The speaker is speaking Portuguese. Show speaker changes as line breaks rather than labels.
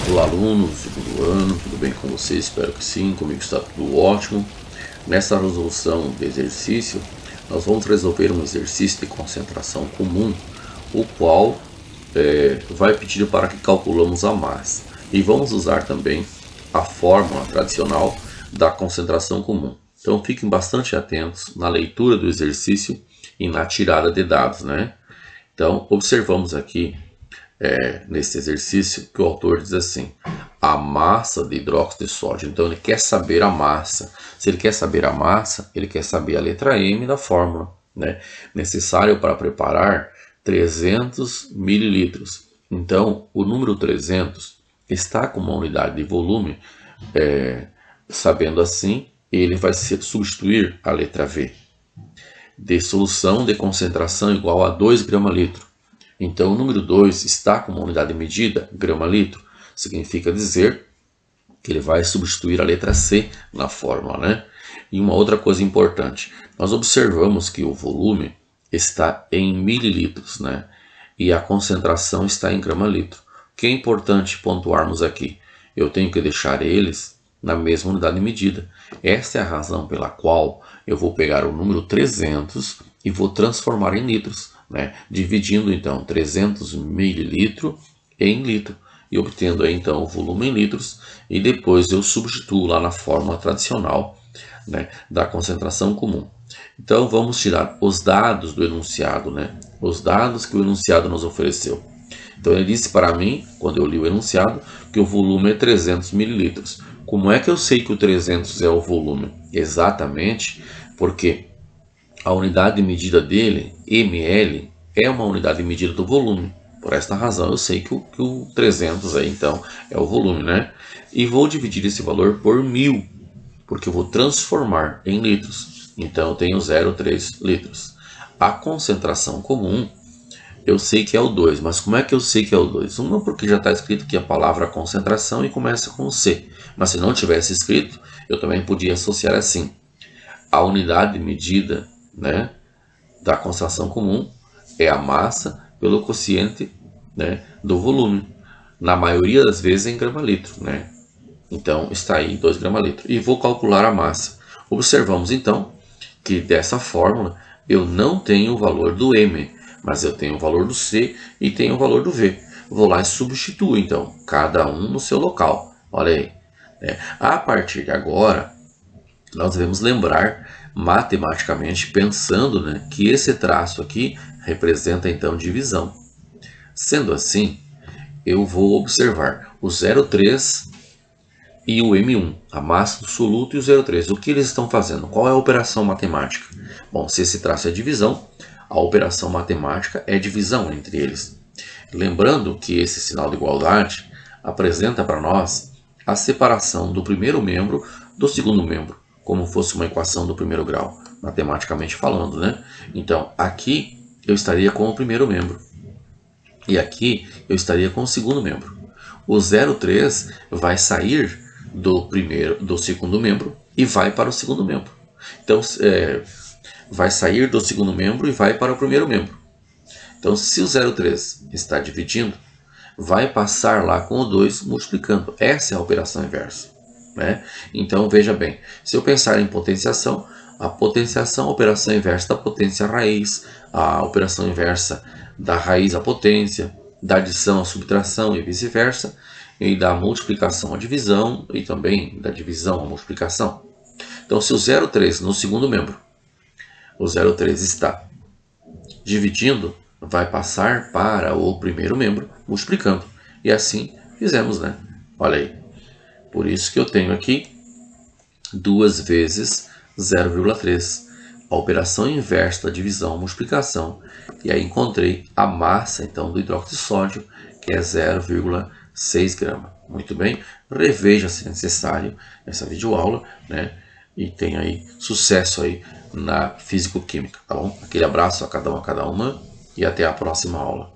Olá, alunos do segundo ano, tudo bem com vocês? Espero que sim, comigo está tudo ótimo. Nessa resolução de exercício, nós vamos resolver um exercício de concentração comum, o qual vai pedir para que calculamos a massa. E vamos usar também a fórmula tradicional da concentração comum. Então fiquem bastante atentos na leitura do exercício e na tirada de dados, né? Então observamos aqui nesse exercício que o autor diz assim: a massa de hidróxido de sódio. Então ele quer saber a massa. Se ele quer saber a massa, ele quer saber a letra M da fórmula, né? Necessário para preparar 300 mililitros. Então o número 300 está com uma unidade de volume. Sabendo assim, ele vai substituir a letra V de solução de concentração igual a 2 grama-litro. Então, o número 2 está com uma unidade de medida, grama-litro. Significa dizer que ele vai substituir a letra C na fórmula, né? E uma outra coisa importante, nós observamos que o volume está em mililitros, né? E a concentração está em grama-litro. O que é importante pontuarmos aqui? Eu tenho que deixar eles na mesma unidade de medida. Essa é a razão pela qual eu vou pegar o número 300 e vou transformar em litros, né? Dividindo então 300 mililitros em litro e obtendo aí então o volume em litros, e depois eu substituo lá na fórmula tradicional, né, da concentração comum. Então vamos tirar os dados do enunciado, né? Os dados que o enunciado nos ofereceu. Então ele disse para mim, quando eu li o enunciado, que o volume é 300 mililitros. Como é que eu sei que o 300 é o volume? Exatamente porque a unidade de medida dele, ml, é uma unidade de medida do volume. Por esta razão eu sei que o 300 aí, então, é o volume, né? E vou dividir esse valor por 1000, porque eu vou transformar em litros. Então eu tenho 0,3 litros. A concentração comum, eu sei que é o 2, mas como é que eu sei que é o 2? Uma, porque já está escrito aqui a palavra concentração e começa com C. Mas se não tivesse escrito, eu também podia associar assim: a unidade de medida, né, da concentração comum é a massa pelo quociente, né, do volume. Na maioria das vezes em grama-litro, né? Então está aí 2 grama-litro. E vou calcular a massa. Observamos então que dessa fórmula eu não tenho o valor do M, mas eu tenho o valor do C e tenho o valor do V. Vou lá e substituo então, cada um no seu local. Olha aí. A partir de agora, nós devemos lembrar matematicamente, pensando, né, que esse traço aqui representa então divisão. Sendo assim, eu vou observar o 0,3 e o M1, a massa do soluto, e o 0,3. O que eles estão fazendo? Qual é a operação matemática? Bom, se esse traço é divisão, a operação matemática é divisão entre eles. Lembrando que esse sinal de igualdade apresenta para nós a separação do primeiro membro do segundo membro, como fosse uma equação do primeiro grau, matematicamente falando, né? Então, aqui eu estaria com o primeiro membro e aqui eu estaria com o segundo membro. O 0,3 vai sair do segundo membro e vai para o segundo membro. Então, vai sair do segundo membro e vai para o primeiro membro. Então, se o 0,3 está dividindo, vai passar lá com o 2 multiplicando. Essa é a operação inversa, né? Então, veja bem, se eu pensar em potenciação, a potenciação é a operação inversa da potência à raiz, a operação inversa da raiz à potência, da adição à subtração e vice-versa, e da multiplicação à divisão, e também da divisão à multiplicação. Então, se o 0,3 no segundo membro, o 0,3 está dividindo, vai passar para o primeiro membro, multiplicando. E assim fizemos, né? Olha aí. Por isso que eu tenho aqui 2 vezes 0,3. A operação inversa da divisão, multiplicação. E aí encontrei a massa, então, do hidróxido de sódio, que é 0,6 grama. Muito bem. Reveja, se necessário, essa videoaula, né? E tenha aí sucesso aí na físico-química, tá bom? Aquele abraço a cada uma e até a próxima aula.